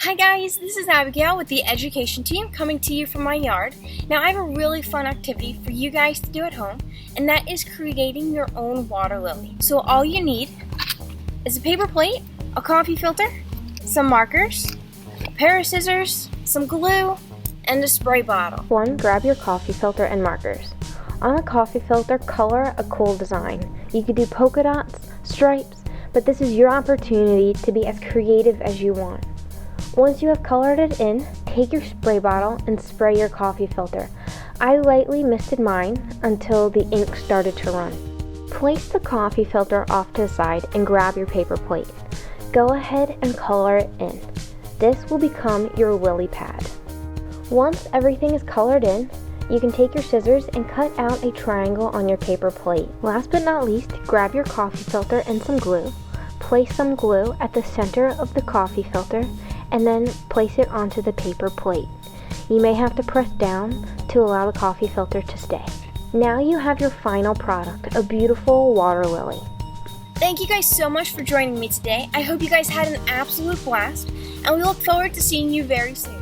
Hi guys, this is Abigail with the education team coming to you from my yard. Now I have a really fun activity for you guys to do at home, and that is creating your own water lily. So all you need is a paper plate, a coffee filter, some markers, a pair of scissors, some glue, and a spray bottle. 1. Grab your coffee filter and markers. On the coffee filter, color a cool design. You could do polka dots, stripes, but this is your opportunity to be as creative as you want. Once you have colored it in, take your spray bottle and spray your coffee filter. I lightly misted mine until the ink started to run. Place the coffee filter off to the side and grab your paper plate. Go ahead and color it in. This will become your lily pad. Once everything is colored in, you can take your scissors and cut out a triangle on your paper plate. Last but not least, grab your coffee filter and some glue. Place some glue at the center of the coffee filter and then place it onto the paper plate. You may have to press down to allow the coffee filter to stay. Now you have your final product, a beautiful water lily. Thank you guys so much for joining me today. I hope you guys had an absolute blast, and we look forward to seeing you very soon.